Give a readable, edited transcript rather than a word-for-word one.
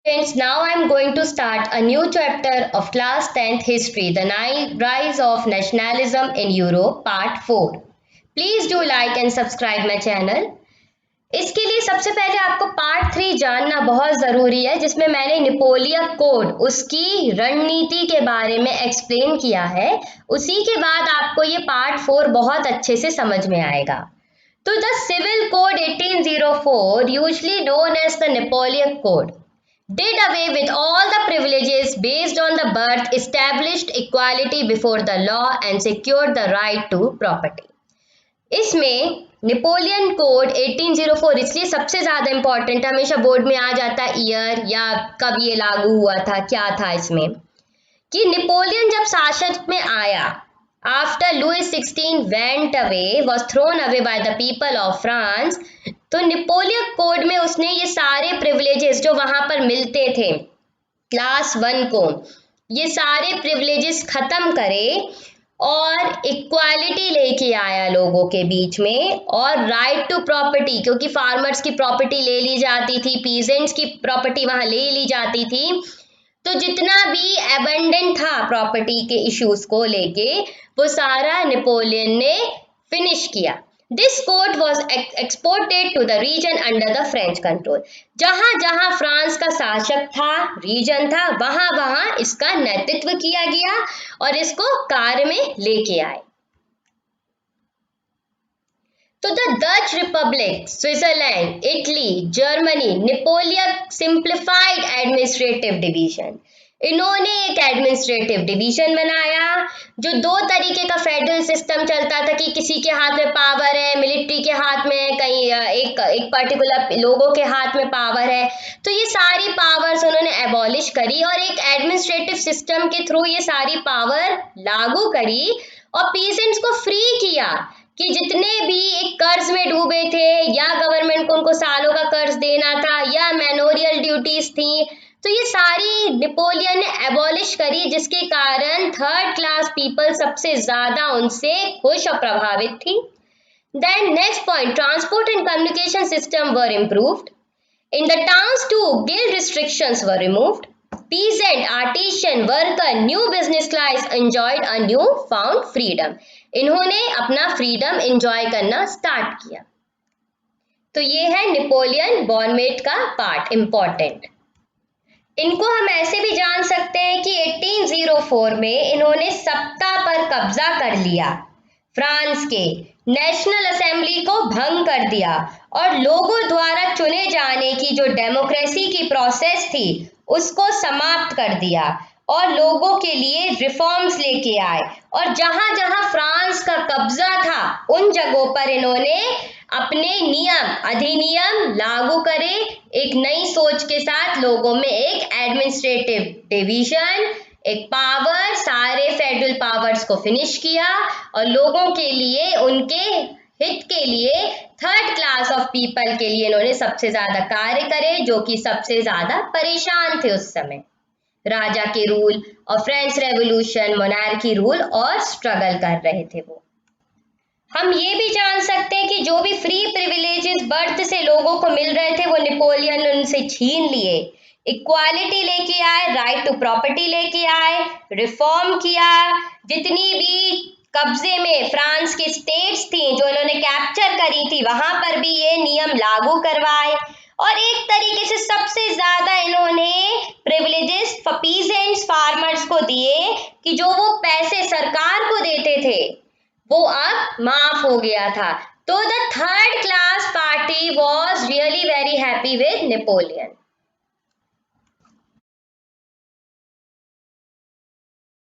Friends, now I'm going to start a new chapter of class 10th history, the rise of nationalism in Europe, part 4. Please do like and subscribe my channel. इसके लिए सबसे पहले आपको part 3 जानना बहुत ज़रूरी है, जिसमें मैंने नेपोलियन कोड उसकी रणनीति के बारे में एक्सप्लेन किया है। उसी के बाद आपको ये पार्ट 4 बहुत अच्छे से समझ में आएगा। तो the civil code 1804, usually known as the Napoleon code, did away with all the privileges based on the birth, established equality before the law and secured the right to property. इसमें Napoleon code 1804 इसलिए सबसे ज़्यादा important, हमेशा board में आ जाता है year या कब ये लागू हुआ था, क्या था इसमें, कि नेपोलियन जब शासन में आया, after Louis 16 went away, was thrown away by the people of France, तो नेपोलियन कोड में उसने ये सारे प्रिविलेजेस जो वहां पर मिलते थे क्लास 1 को, ये सारे प्रिविलेजेस खत्म करे और इक्वालिटी लेके आया लोगों के बीच में, और राइट टू प्रॉपर्टी, क्योंकि फार्मर्स की प्रॉपर्टी ले ली जाती थी, पीजेंट्स की प्रॉपर्टी वहां ले ली जाती थी, तो जितना भी एबंडेंट था प्रॉपर्टी के इश्यूज को लेके, वो सारा नेपोलियन ने फिनिश किया। This code was exported to the region under the French control. जहां जहां फ्रांस का शासक था, रीजन था, वहां वहां इसका नेतृत्व किया गया और इसको कार्य में लेके आए। तो the Dutch Republic, Switzerland, Italy, Germany, Napoleon simplified administrative division, इन्होंने एक एडमिनिस्ट्रेटिव डिवीजन बनाया जो दो तरीके का फेडरल सिस्टम चलता था, कि किसी के हाथ में पावर है, मिलिट्री के हाथ में, कहीं एक पर्टिकुलर लोगों के हाथ में पावर है, तो ये सारी पावर्स उन्होंने एबॉलिश करी और एक एडमिनिस्ट्रेटिव सिस्टम के थ्रू ये सारी पावर लागू करी और पीसेंट्स को फ्री किया कि जितने भी एक कर्ज में डूबे थे या गवर्नमेंट को उनको सालों का कर्ज देना था या मैनोरियल ड्यूटीज थी, तो ये सारी नेपोलियन ने एबॉलिश करी, जिसके कारण थर्ड क्लास पीपल सबसे ज्यादा उनसे खुश और प्रभावित थी। Then next point, transport and communication system were improved in the towns too, guild restrictions were removed, peasant, artisan, worker, new business class enjoyed a new found freedom. इन्होंने अपना freedom enjoy करना स्टार्ट किया। तो ये है Napoleon बॉनमेट का part important. इनको हम ऐसे भी जान सकते हैं कि 1804 में इन्होंने सत्ता पर कब्जा कर लिया, फ्रांस के नेशनल असेंबली को भंग कर दिया और लोगों द्वारा चुने जाने की जो डेमोक्रेसी की प्रोसेस थी उसको समाप्त कर दिया और लोगों के लिए रिफॉर्म्स लेके आए, और जहां जहां फ्रांस का कब्जा था उन जगहों पर इन्होंने अपने नियम अधिनियम लागू करे, एक नई सोच के साथ लोगों में एक एडमिनिस्ट्रेटिव डिवीजन, एक पावर, सारे फेडरल पावर्स को फिनिश किया और लोगों के लिए, उनके हित के लिए, थर्ड क्लास ऑफ पीपल के लिए इन्होंने सबसे ज्यादा कार्य करे, जो कि सबसे ज्यादा परेशान थे उस समय, राजा के रूल और फ्रेंच रेवोल्यूशन, मोनार्की रूल और स्ट्रगल कर रहे थे वो। हम ये भी जान सकते हैं कि जो भी फ्री प्रिविलेजेस बर्थ से लोगों को मिल रहे थे वो नेपोलियन ने उनसे छीन लिए, इक्वालिटी लेके आए, राइट टू प्रॉपर्टी लेके आए, रिफॉर्म किया, जितनी भी कब्जे में फ्रांस की स्टेट्स थी जो इन्होंने कैप्चर करी थी वहां पर भी ये नियम लागू करवाए, और एक तरीके से सबसे ज्यादा इन्होंने प्रिविलेजेस पीजेंट्स, फार्मर्स को दिए कि जो वो पैसे सरकार को देते थे वो अब माफ हो गया था। तो the third class party was really very happy with Napoleon.